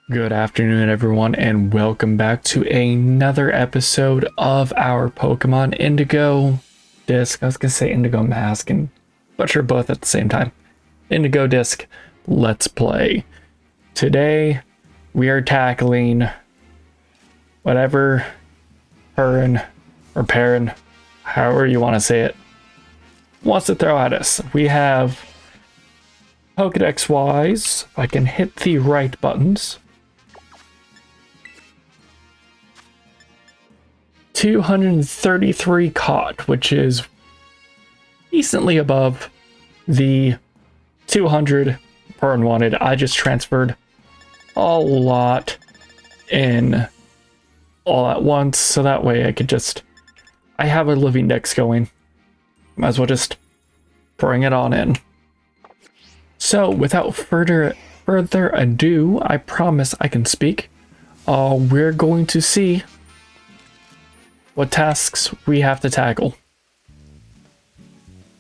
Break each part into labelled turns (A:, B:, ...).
A: Good afternoon, everyone, and welcome back to another episode of our Pokemon Indigo Disc. I was gonna say Indigo Mask and butcher both at the same time. Indigo Disc, let's play. Today, we are tackling whatever Perrin, or Perrin, however you want to say it, wants to throw at us. We have Pokedex-wise, if I can hit the right buttons, 233 caught, which is decently above the 200 per unwanted. I just transferred a lot in all at once, so that way I have a living dex going. Might as well just bring it on in. So without further ado, I promise I can speak. We're going to see what tasks we have to tackle.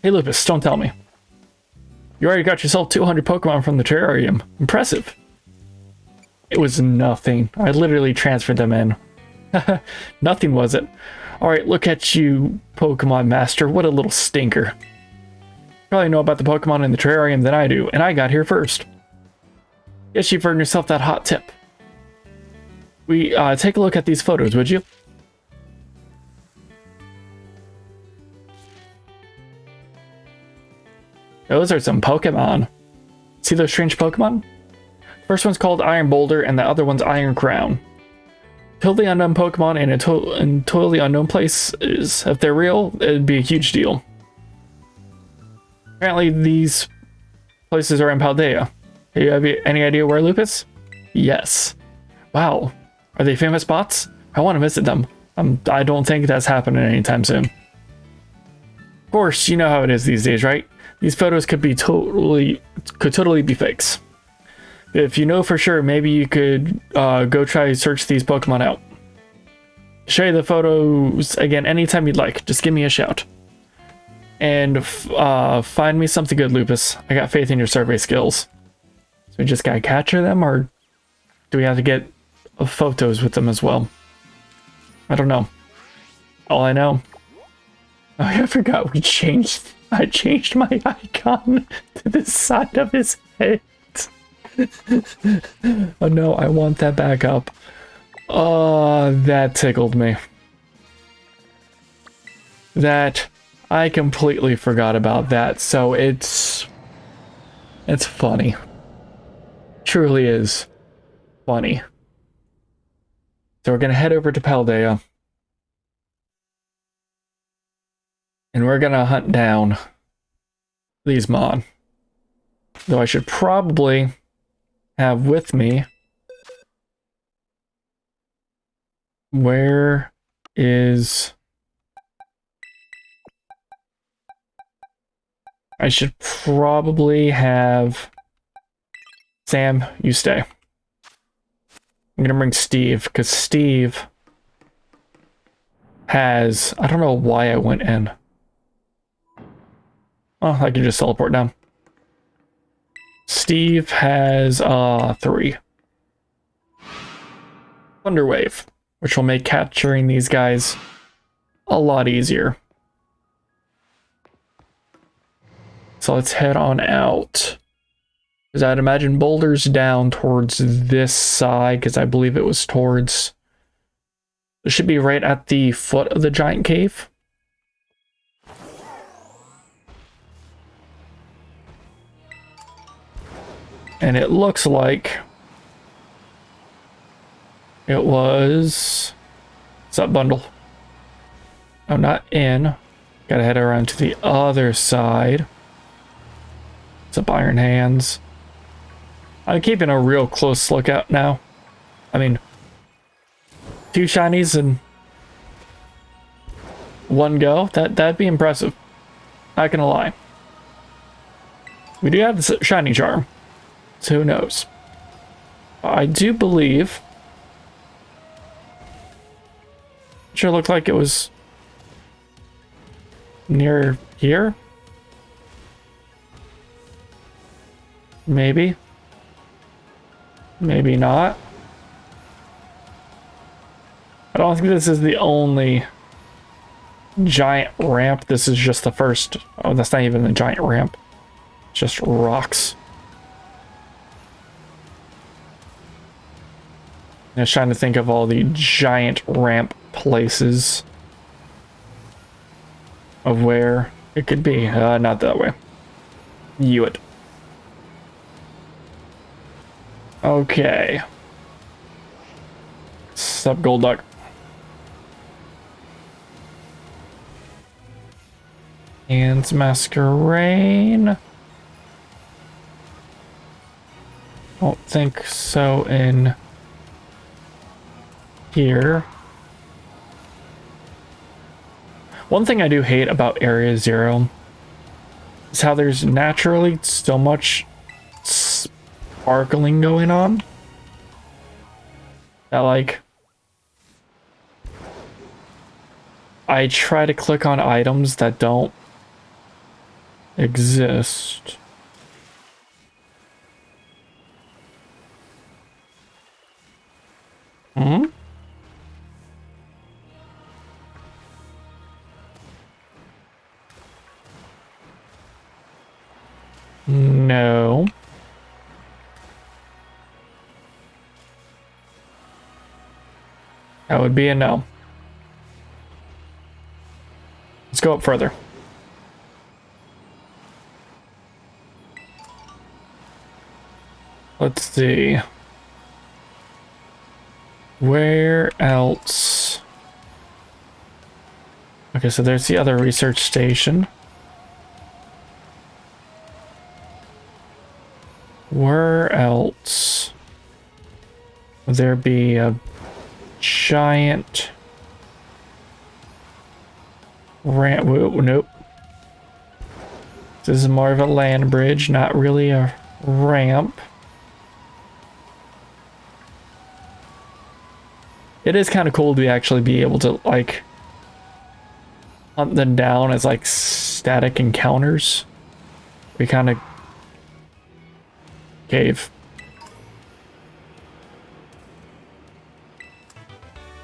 A: Hey Lupus, don't tell me. You already got yourself 200 Pokemon from the terrarium. Impressive. It was nothing. I literally transferred them in. Nothing, was it? Alright, look at you, Pokemon Master. What a little stinker. You probably know about the Pokemon in the terrarium than I do, and I got here first. Guess you've earned yourself that hot tip. Take a look at these photos, would you? Those are some Pokemon. See those strange Pokemon? First one's called Iron Boulder, and the other one's Iron Crown. Totally unknown Pokemon in totally unknown places. If they're real, it'd be a huge deal. Apparently, these places are in Paldea. Do you have any idea where, Lupus? Yes. Wow. Are they famous spots? I want to visit them. I don't think that's happening anytime soon. Of course, you know how it is these days, right? These photos could totally be fakes. If you know for sure, maybe you could go try to search these Pokemon out. Show you the photos again anytime you'd like. Just give me a shout. And find me something good, Lupus. I got faith in your survey skills. So we just gotta capture them, or do we have to get photos with them as well? I don't know. All I know. Oh, I forgot I changed my icon to the side of his head. Oh no, I want that back up. Oh, that tickled me. I completely forgot about that, so it's funny. Truly is funny. So we're gonna head over to Paldea. And we're gonna hunt down these Mon. Though I should probably have with me... Where is... I should probably have... Sam, you stay. I'm gonna bring Steve, because Steve has... I don't know why I went in. Oh, I can just teleport down. Steve has 3. Thunder Wave, which will make capturing these guys a lot easier. So let's head on out. Because I'd imagine Boulder's down towards this side, because I believe it was towards... It should be right at the foot of the giant cave. And it looks like it was... What's up, bundle? Oh, not in. Gotta head around to the other side. What's up, Iron Hands? I'm keeping a real close lookout now. I mean, 2 shinies in one go? That'd be impressive. Not gonna lie. We do have the shiny charm. So who knows? I do believe... Sure looked like it was near here? Maybe. Maybe not. I don't think this is the only giant ramp. This is just the first. Oh, that's not even a giant ramp. It's just rocks. I'm just trying to think of all the giant ramp places of where it could be. Not that way. It. Okay. Sup, Golduck? And Masquerain. Don't think so in here. One thing I do hate about Area Zero is how there's naturally so much sparkling going on that, like, I try to click on items that don't exist. Hmm? No. That would be a no. Let's go up further. Let's see. Where else? Okay, so there's the other research station. Where else would there be a giant ramp? Nope. This is more of a land bridge, not really a ramp. It is kind of cool to actually be able to, like, hunt them down as, like, static encounters. We kind of cave.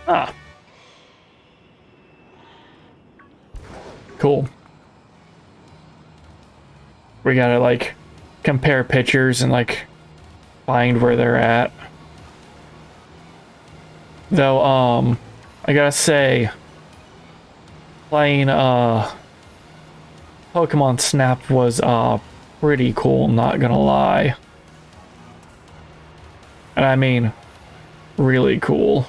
A: Ah. Cool. We gotta, like, compare pictures and, like, find where they're at. Though, I gotta say, playing, Pokemon Snap was, pretty cool, not gonna lie. And I mean, really cool.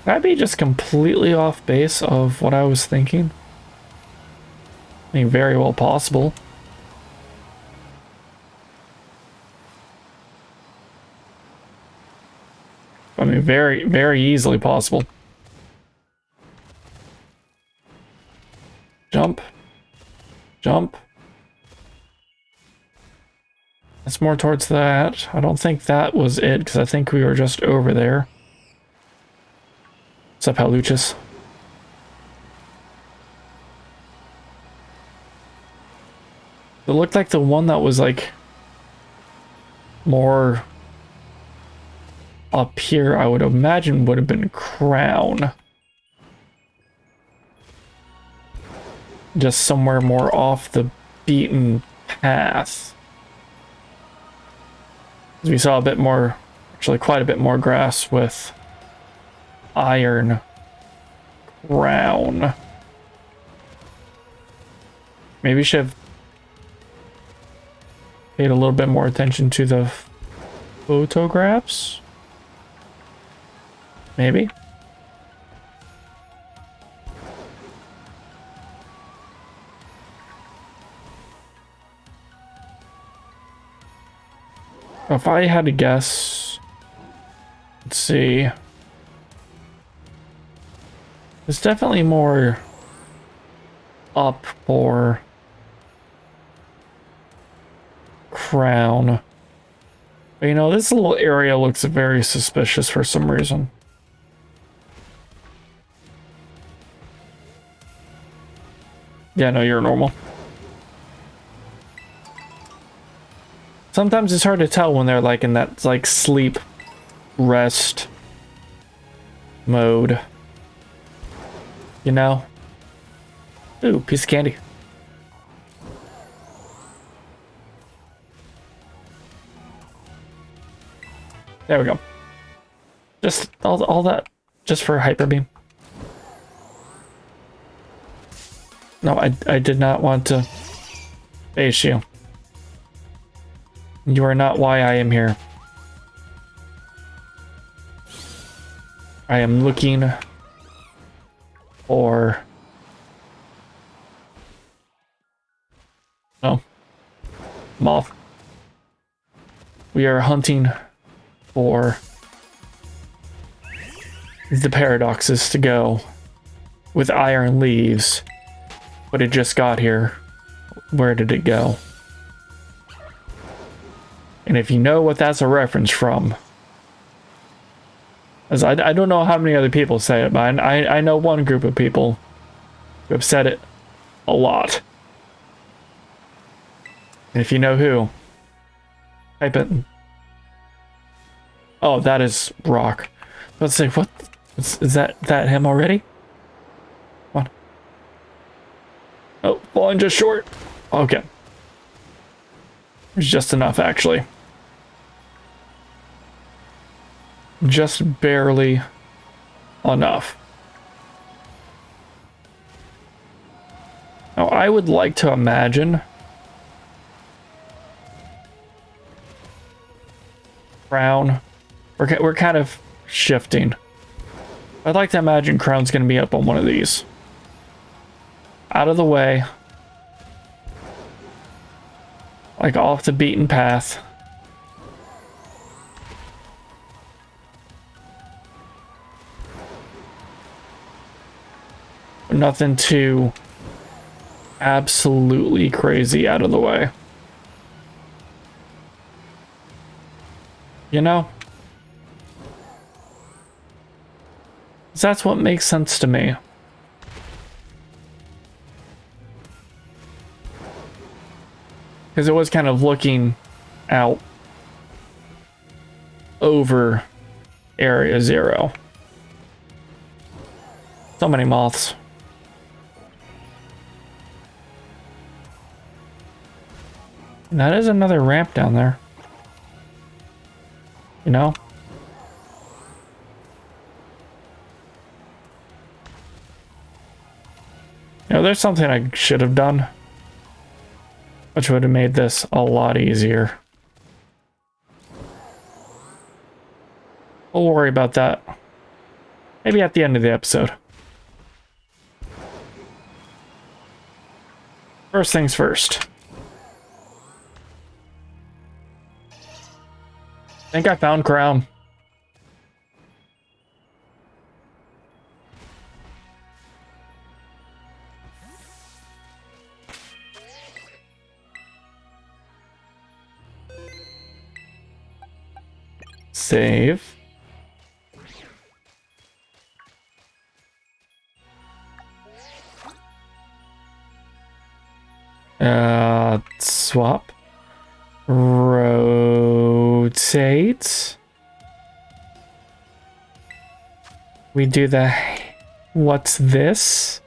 A: Could I be just completely off base of what I was thinking? I mean, very well possible. I mean, very, very easily possible. Jump. Jump. It's more towards that. I don't think that was it, because I think we were just over there. What's up, Luchus? It looked like the one that was, like, more up here, I would imagine would have been Crown. Just somewhere more off the beaten path. We saw a bit more, actually quite a bit more grass with Iron Crown. Maybe we should have paid a little bit more attention to the photographs. Maybe. If I had to guess, let's see. It's definitely more up for Crown. But, you know, this little area looks very suspicious for some reason. Yeah, no, you're normal. Sometimes it's hard to tell when they're like in that like sleep rest mode. You know? Ooh, piece of candy. There we go. Just all that just for Hyper Beam. No, I did not want to face you. You are not why I am here. I am looking for... Oh. Moth. We are hunting for the paradoxes to go with iron leaves. But it just got here. Where did it go? And if you know what that's a reference from, as I don't know how many other people say it, but I know one group of people who have said it a lot. And if you know who, type it. Oh, that is rock. Let's say, what? Is that him already? Come on. Oh, falling just short. Okay. There's just enough, actually. Just barely enough. Now, I would like to imagine Crown. We're kind of shifting. I'd like to imagine Crown's going to be up on one of these. Out of the way. Like off the beaten path. Nothing too absolutely crazy out of the way. You know? That's what makes sense to me. Because it was kind of looking out over Area 0. So many moths. And that is another ramp down there. You know? You know, there's something I should have done, which would have made this a lot easier. We'll worry about that. Maybe at the end of the episode. First things first. I think I found Crown. Save. Swap. Rotate. We do the... What's this?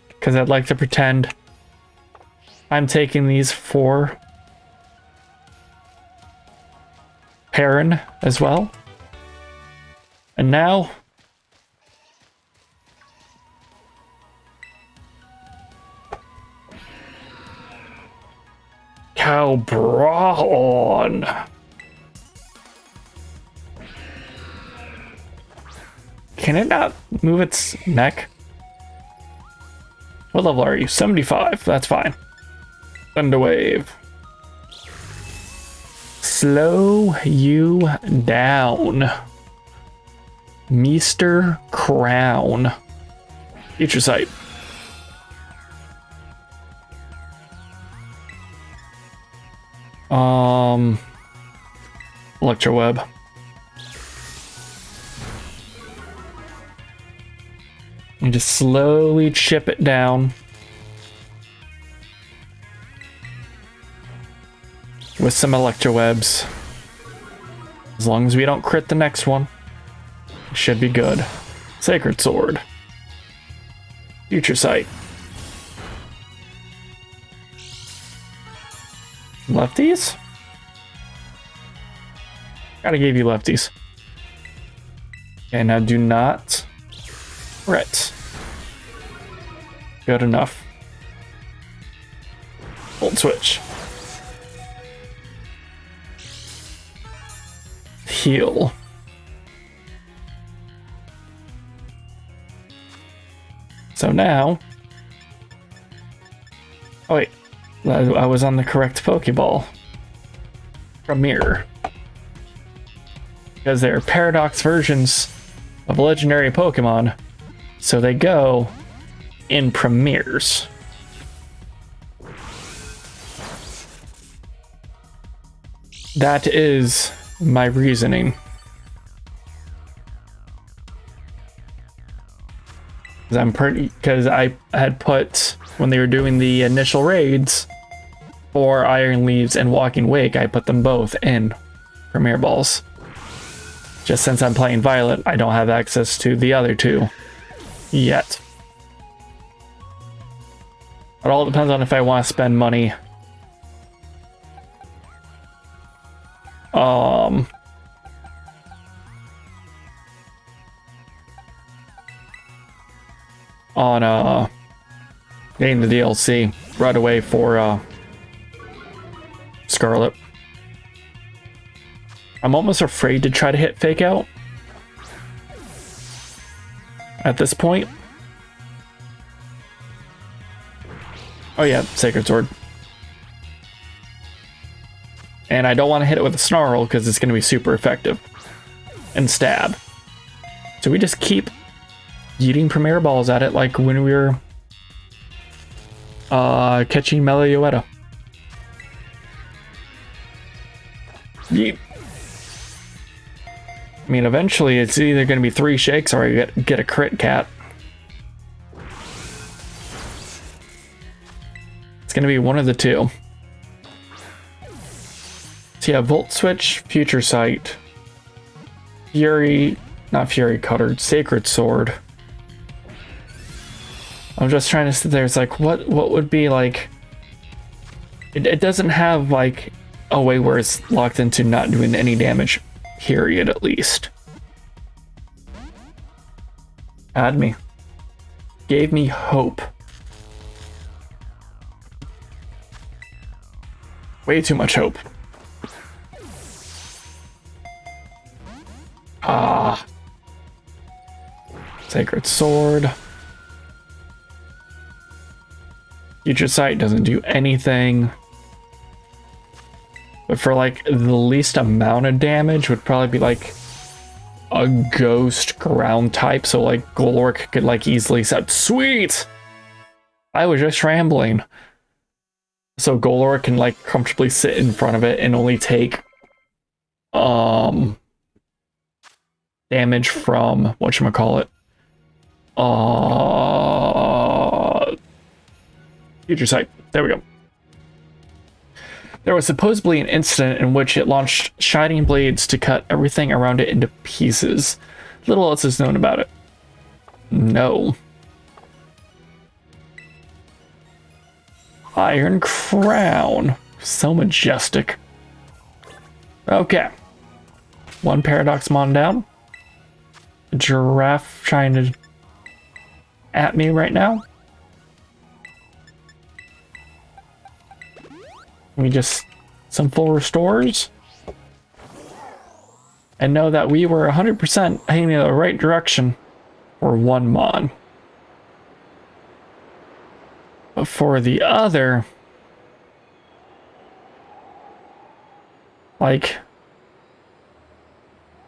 A: Because I'd like to pretend I'm taking these for Perrin as well. And now... Calbron. Can it not move its neck? What level are you? 75. That's fine. Thunderwave. Slow you down. Mr. Crown. Future sight. Electroweb. And just slowly chip it down. with some electrowebs. As long as we don't crit the next one, it should be good. Sacred Sword. Future Sight. Lefties? Gotta give you lefties. Okay, now do not crit. Good enough. Volt switch. Heal. So now... Oh wait, I was on the correct Pokeball. Premier. Because they're paradox versions of legendary Pokemon, so they go in premieres. That is my reasoning. Because I had put, when they were doing the initial raids for Iron Leaves and Walking Wake, I put them both in Premier Balls. Just since I'm playing Violet, I don't have access to the other two yet. It all depends on if I want to spend money on getting the DLC right away for Scarlet. I'm almost afraid to try to hit Fake Out at this point. Oh yeah, Sacred Sword. And I don't want to hit it with a Snarl because it's going to be super effective. And Stab. So we just keep eating Premier Balls at it like when we were catching Meloetta. Yeet. I mean, eventually it's either going to be 3 shakes or I get a crit cat. It's going to be one of the two. So yeah, Volt Switch, Future Sight, not Fury Cutter, Sacred Sword. I'm just trying to sit there, it's like, what would be like... It doesn't have like a way where it's locked into not doing any damage. Period, at least. Add me. Gave me hope. Way too much hope. Ah. Sacred Sword. Future Sight doesn't do anything. But for like the least amount of damage would probably be like a ghost ground type, so like Golork could like easily set. Sweet! I was just rambling. So Golork can like comfortably sit in front of it and only take damage from whatchamacallit. Future Sight. There we go. There was supposedly an incident in which it launched shining blades to cut everything around it into pieces. Little else is known about it. No. Iron Crown. So majestic. Okay. One Paradoxmon down. A giraffe trying to at me right now. We just some full restores and know that we were 100% heading in the right direction for one mon. But for the other, like,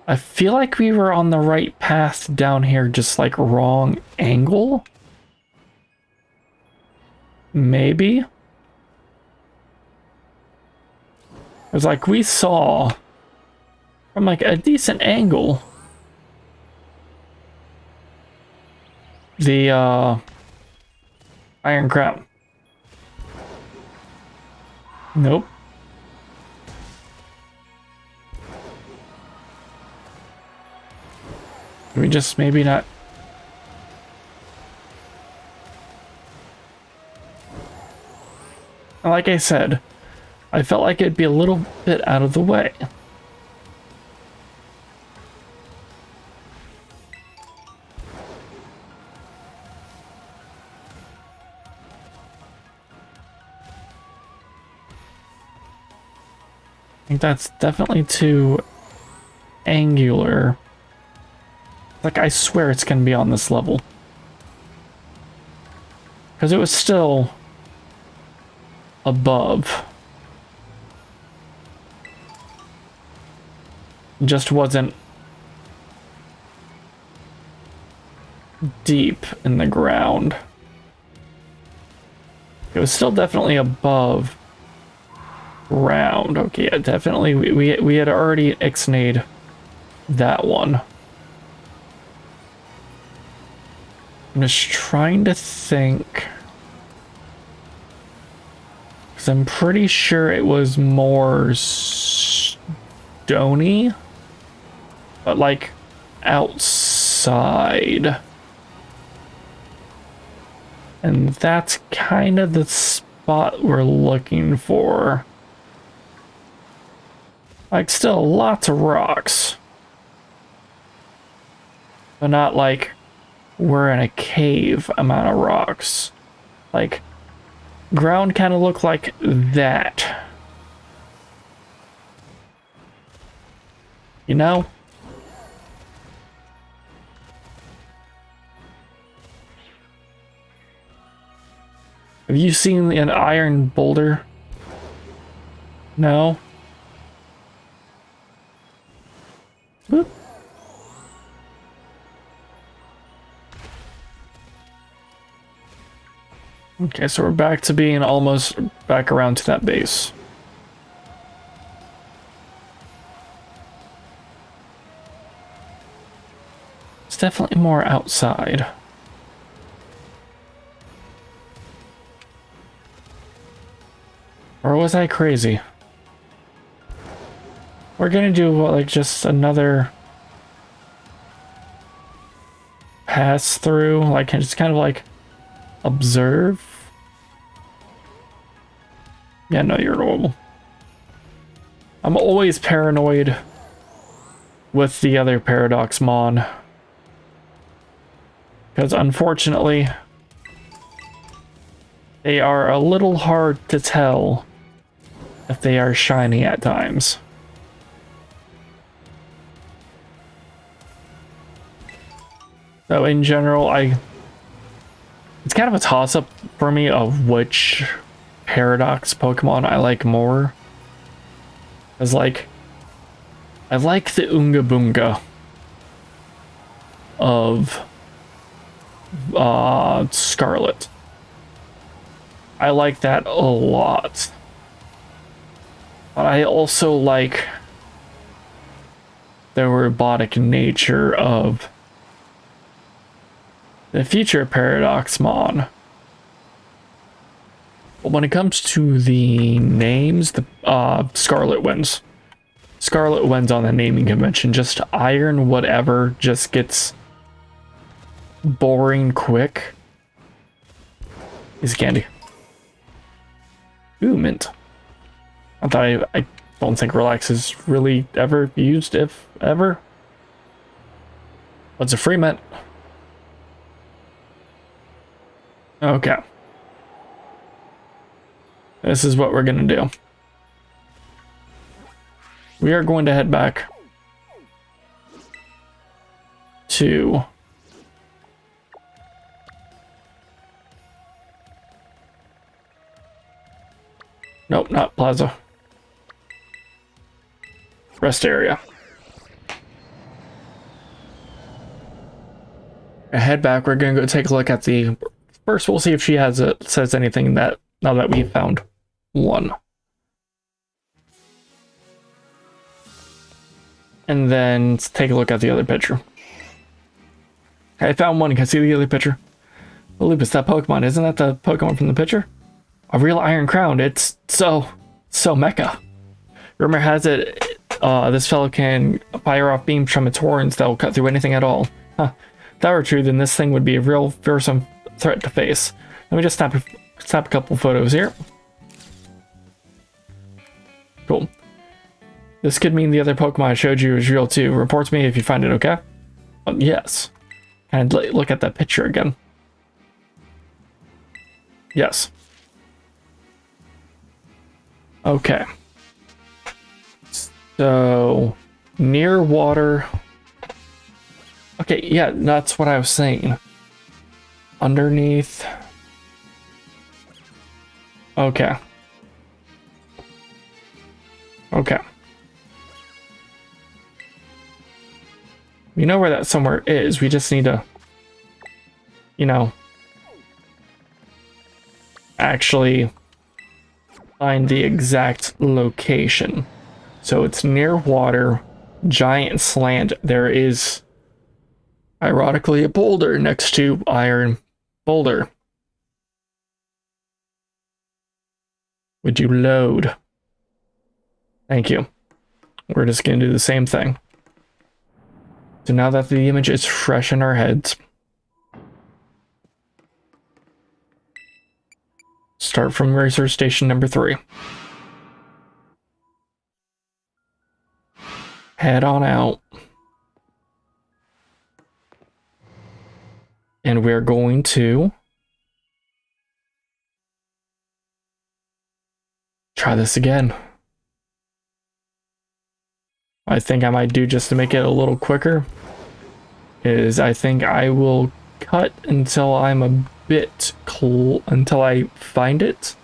A: I feel like we were on the right path down here, just like wrong angle. Maybe. It was like we saw from like a decent angle the Iron Crown. Nope. Can we just maybe not... Like I said, I felt like it'd be a little bit out of the way. I think that's definitely too angular. Like, I swear it's gonna be on this level. Because it was still above. Just wasn't deep in the ground. It was still definitely above ground. Okay, yeah, definitely we had already ixnayed that one. I'm just trying to think, because I'm pretty sure it was more stony, but like outside. And that's kind of the spot we're looking for. Like, still lots of rocks, but not like we're in a cave amount of rocks. Like, ground kind of look like that. You know? Have you seen an iron boulder? No? Boop. Okay, so we're back to being almost back around to that base. It's definitely more outside. Or was I crazy? We're gonna do what, like just another pass through, like just kind of like observe. Yeah, no, you're normal. I'm always paranoid with the other Paradox Mon, because unfortunately they are a little hard to tell if they are shiny at times. So in general, it's kind of a toss-up for me of which Paradox Pokemon I like more. As like, I like the Unga Bunga of Scarlet. I like that a lot. But I also like the robotic nature of the future Paradoxmon. But when it comes to the names, the Scarlet wins. Scarlet wins on the naming convention. Just Iron whatever just gets boring quick. Is candy. Ooh, mint. I don't think Relax is really ever used, if ever. What's a free mint? Okay. This is what we're gonna do. We are going to head back to nope, not Plaza. Rest area. Head back. We're gonna go take a look at the first. We'll see if she says anything that now that we found one. And then let's take a look at the other picture. I found one. Can I see the other picture? Oh, Lupus, that Pokemon. Isn't that the Pokemon from the picture? A real Iron Crown. It's so mecha. Rumor has it this fellow can fire off beams from its horns that will cut through anything at all. Huh. If that were true, then this thing would be a real fearsome threat to face. Let me just snap a couple photos here. Cool. This could mean the other Pokemon I showed you is real too. Report to me if you find it, okay? Yes. And look at that picture again. Yes. Okay. So, near water. Okay, yeah, that's what I was saying. Underneath. Okay. Okay. We know where that somewhere is. We just need to, you know, actually find the exact location. So it's near water, giant slant. There is, ironically, a boulder next to iron boulder. Would you load? Thank you. We're just going to do the same thing. So now that the image is fresh in our heads, start from research station number 3. Head on out. And we're going to try this again. I think I might do, just to make it a little quicker, is I think I will cut until I'm a bit until I find it.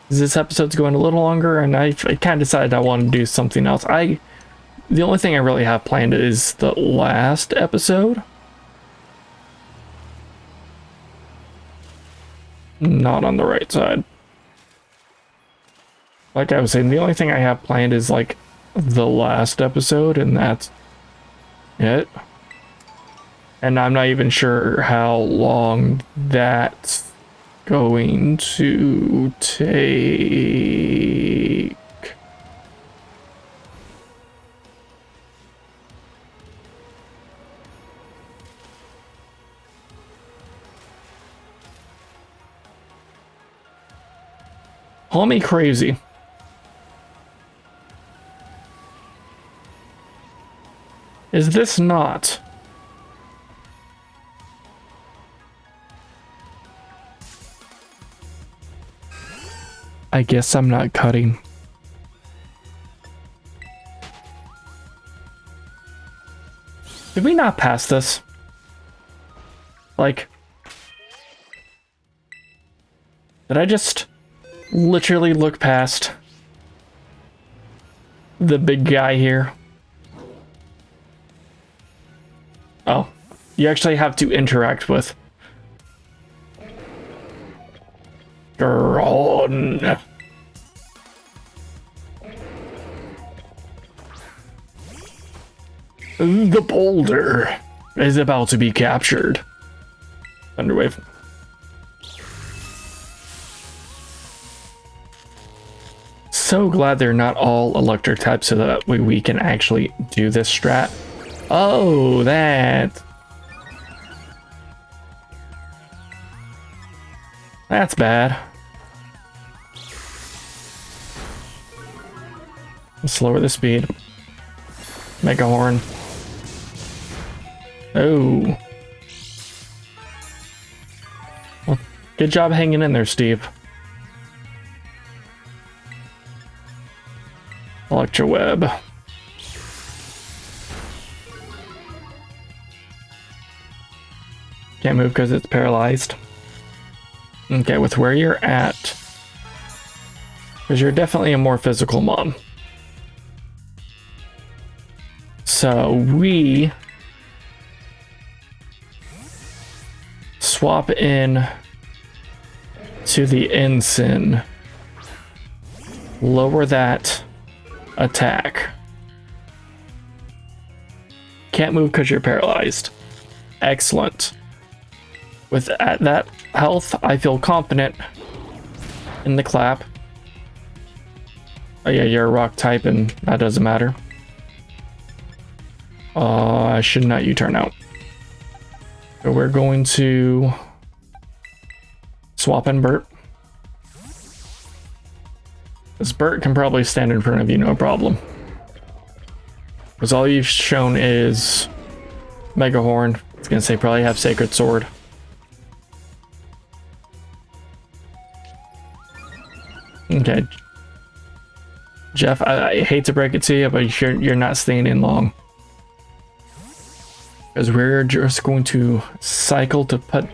A: This episode's going a little longer, and I kind of decided I want to do something else. The only thing I really have planned is the last episode. Not on the right side. Like I was saying, the only thing I have planned is like the last episode, and that's it. And I'm not even sure how long that's going to take. Call me crazy. Is this not? I guess I'm not cutting. Did we not pass this? Like, did I just literally look past the big guy here? Oh, you actually have to interact with Gron. The boulder is about to be captured. Thunderwave. So glad they're not all electric types, so that we can actually do this strat. Oh, that's bad. Let's lower the speed. Mega horn. Oh. Well, good job hanging in there, Steve. Electro web. Can't move because it's paralyzed. Okay, with where you're at, because you're definitely a more physical mom. So we swap in to the ensign, lower that attack. Can't move because you're paralyzed. Excellent. With that health, I feel confident in the clap. Oh yeah, you're a rock type, and that doesn't matter. I should not U-turn out. So we're going to swap in Bert. This Bert can probably stand in front of you, no problem. Because all you've shown is Mega Horn. I was gonna say probably have Sacred Sword. Okay. Jeff, I hate to break it to you, but you're not staying in long. Because we're just going to cycle to put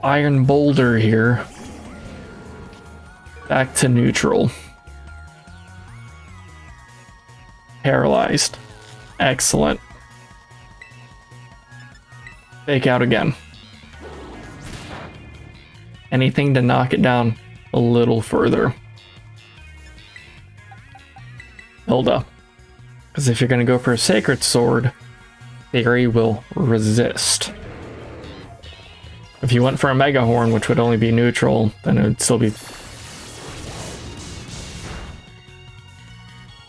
A: Iron Boulder here back to neutral. Paralyzed. Excellent. Fake out again. Anything to knock it down a little further. Hilda. Because if you're going to go for a Sacred Sword, Theory will resist. If you went for a Mega Horn, which would only be neutral, then it would still be...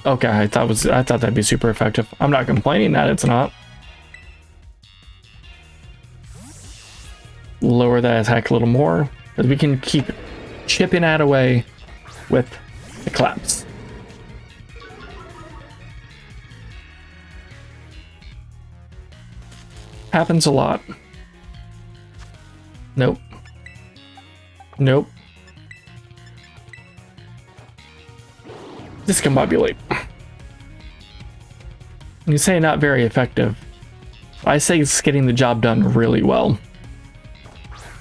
A: Okay, I thought that'd be super effective. I'm not complaining that it's not. Lower that attack a little more, because we can keep chipping that away with the claps. Happens a lot. Nope. Nope. Discombobulate. You say not very effective. I say it's getting the job done really well.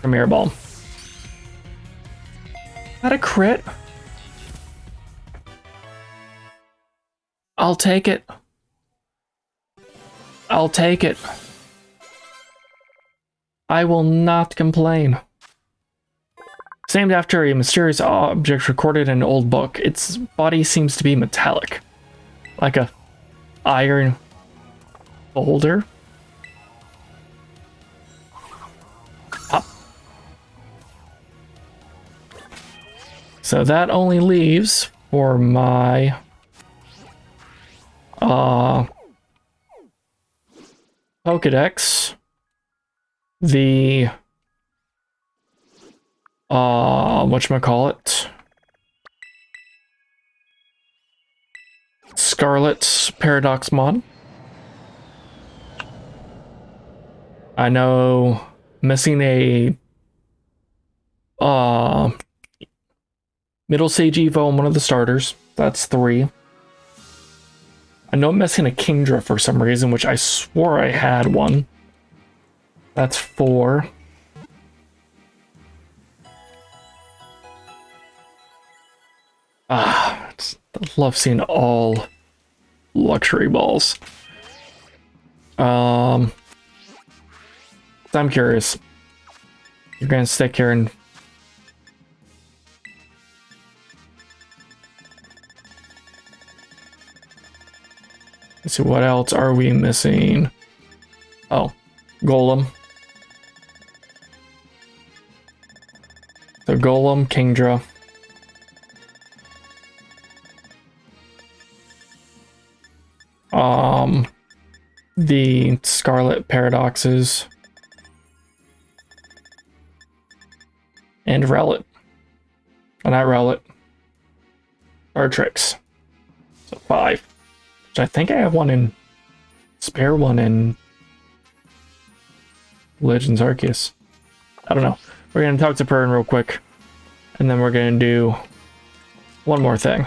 A: Premier Ball. Not a crit. I'll take it. I'll take it. I will not complain. Named after a mysterious object recorded in an old book. Its body seems to be metallic. Like a iron boulder. Up. So that only leaves for my Pokédex the whatchamacallit, Scarlet Paradoxmon. I know missing a Middle Sage Evo on one of the starters. That's 3. I know I'm missing a Kingdra for some reason, which I swore I had one. That's 4. I love seeing all luxury balls. I'm curious. You're gonna stick here and let's see, what else are we missing? Oh, Golem. So Golem, Kingdra. The Scarlet Paradoxes. And Rowlet. Oh, not Rowlet. Artrix. So 5. Which I think I have one in... Spare one in... Legends Arceus. I don't know. We're going to talk to Perrin real quick. And then we're going to do... one more thing.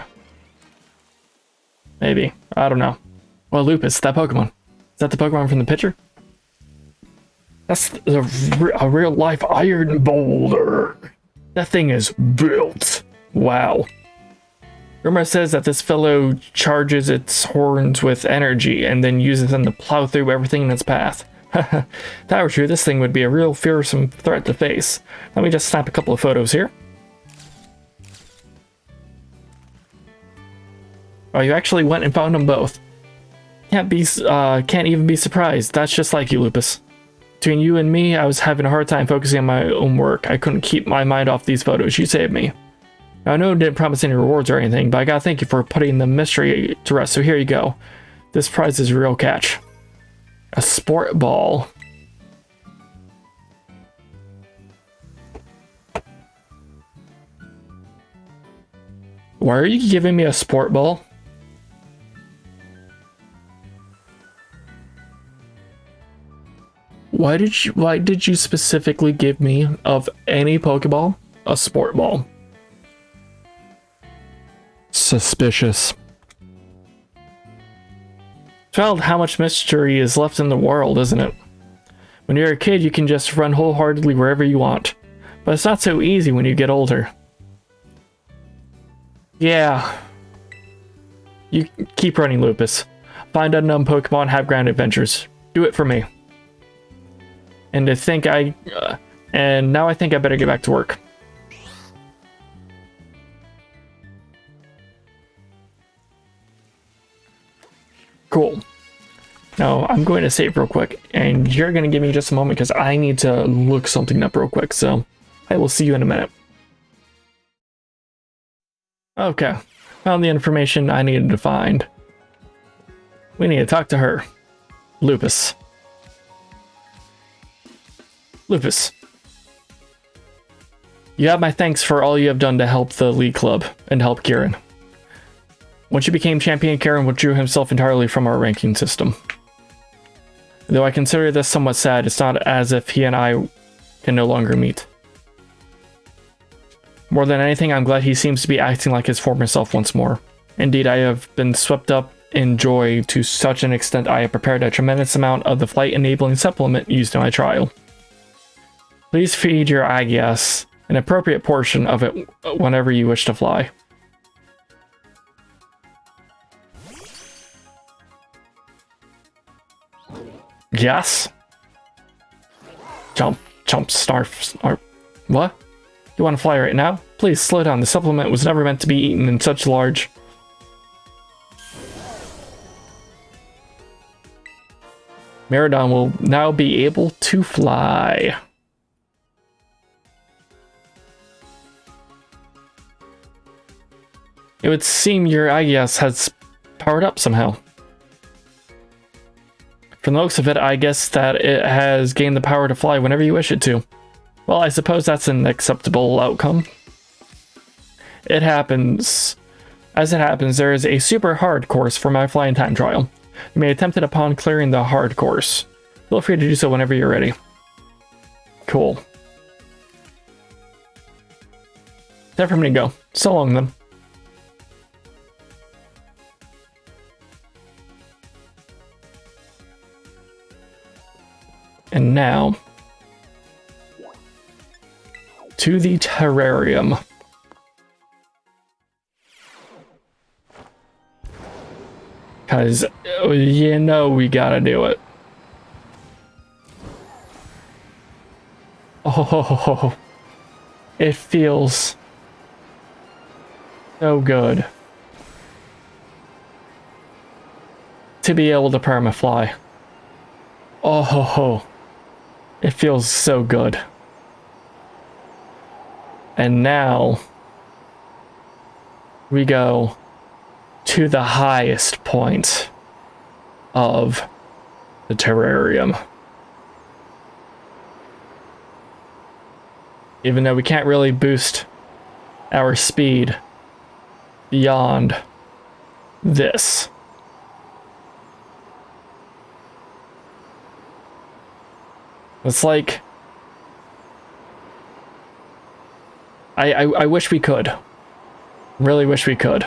A: Maybe. I don't know. Well, Lupus, that Pokemon. Is that the Pokemon from the picture? That's a real life Iron Boulder. That thing is built. Wow. Rumor says that this fellow charges its horns with energy and then uses them to plow through everything in its path. If that were true, this thing would be a real fearsome threat to face. Let me just snap a couple of photos here. Oh, you actually went and found them both. Can't even be surprised. That's just like you, Lupus. Between you and me, I was having a hard time focusing on my own work. I couldn't keep my mind off these photos. You saved me. Now, I know I didn't promise any rewards or anything, but I gotta thank you for putting the mystery to rest, so here you go. This prize is a real catch. A sport ball. Why are you giving me a sport ball? Why did you specifically give me, of any Pokeball, a sport ball? Suspicious. Child, how much mystery is left in the world, isn't it? When you're a kid, you can just run wholeheartedly wherever you want. But it's not so easy when you get older. Yeah. You keep running, Lupus. Find unknown Pokemon, have grand adventures. Do it for me. And now I think I better get back to work. Cool. Now, I'm going to save real quick, and you're going to give me just a moment because I need to look something up real quick, so I will see you in a minute. Okay, found the information I needed to find. We need to talk to her. Lupus. Lupus. You have my thanks for all you have done to help the League Club and help Kieran. Once you became champion, Kieran withdrew himself entirely from our ranking system. Though I consider this somewhat sad, it's not as if he and I can no longer meet. More than anything, I'm glad he seems to be acting like his former self once more. Indeed, I have been swept up in joy to such an extent I have prepared a tremendous amount of the flight-enabling supplement used in my trial. Please feed your Agias an appropriate portion of it whenever you wish to fly. Yes. Jump, snarf. What? You want to fly right now? Please slow down. The supplement was never meant to be eaten in such large. Maridon will now be able to fly. It would seem your Agias has powered up somehow. From the looks of it, I guess that it has gained the power to fly whenever you wish it to. Well, I suppose that's an acceptable outcome. It happens. As it happens, there is a super hard course for my flying time trial. You may attempt it upon clearing the hard course. Feel free to do so whenever you're ready. Cool. Time for me to go. So long, then. And now, to the terrarium. Because, you know, we gotta do it. Oh, it feels so good to be able to permafly. Oh, it feels so good. And now we go to the highest point of the terrarium. Even though we can't really boost our speed beyond this. It's like, I wish we could. Really wish we could.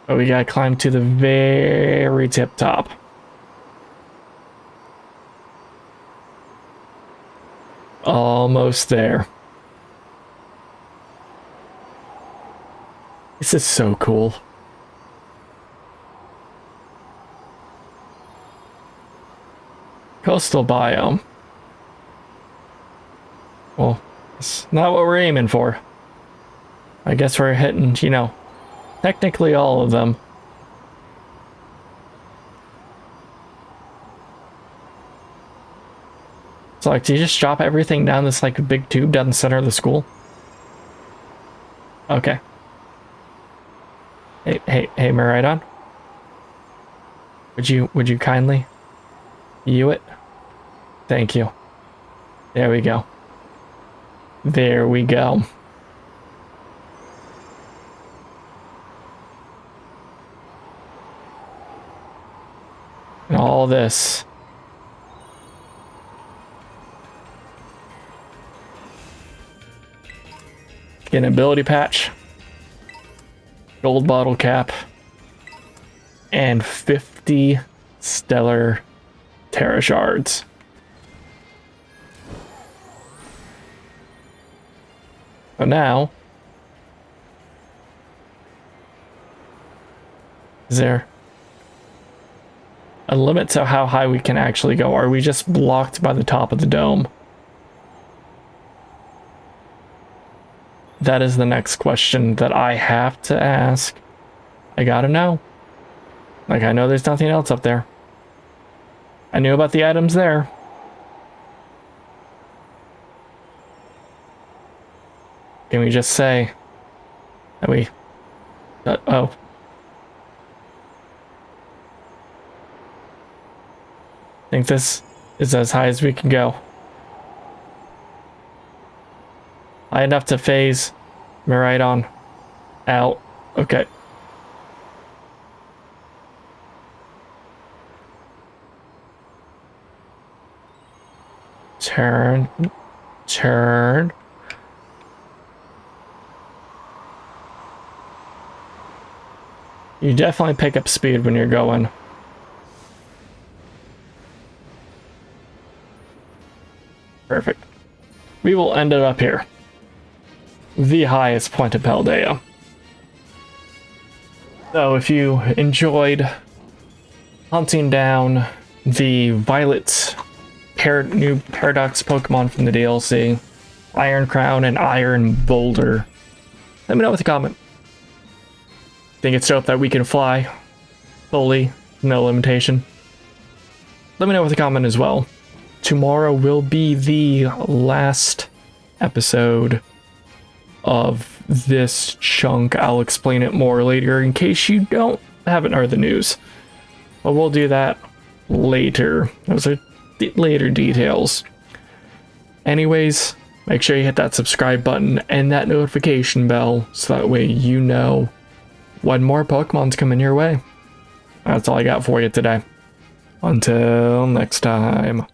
A: But we gotta climb to the very tip top. Almost there. This is so cool. Coastal biome. Well, it's not what we're aiming for. I guess we're hitting, you know, technically all of them. So, like, do you just drop everything down this, like, big tube down the center of the school? Okay. Hey, Maridon? Would you kindly you it? Thank you. There we go. There we go. And all this. Get an ability patch. Gold bottle cap. And 50 stellar Terra shards. So now, is there a limit to how high we can actually go? Are we just blocked by the top of the dome? That is the next question that I have to ask. I gotta know. Like, I know there's nothing else up there. I knew about the items there. Can we just say that we... oh. I think this is as high as we can go. High enough to phase. Am I right on? Out. Okay. Turn. Turn. You definitely pick up speed when you're going. Perfect. We will end it up here. The highest point of Paldea. So if you enjoyed hunting down the Violet new Paradox Pokemon from the DLC, Iron Crown and Iron Boulder, let me know with a comment. Think it's dope that we can fly fully, no limitation? Let me know with a comment as well. Tomorrow will be the last episode of this chunk. I'll explain it more later in case you haven't heard the news. But we'll do that later. Those are the later details. Anyways, make sure you hit that subscribe button and that notification bell so that way you know when more Pokemon's coming your way. That's all I got for you today. Until next time.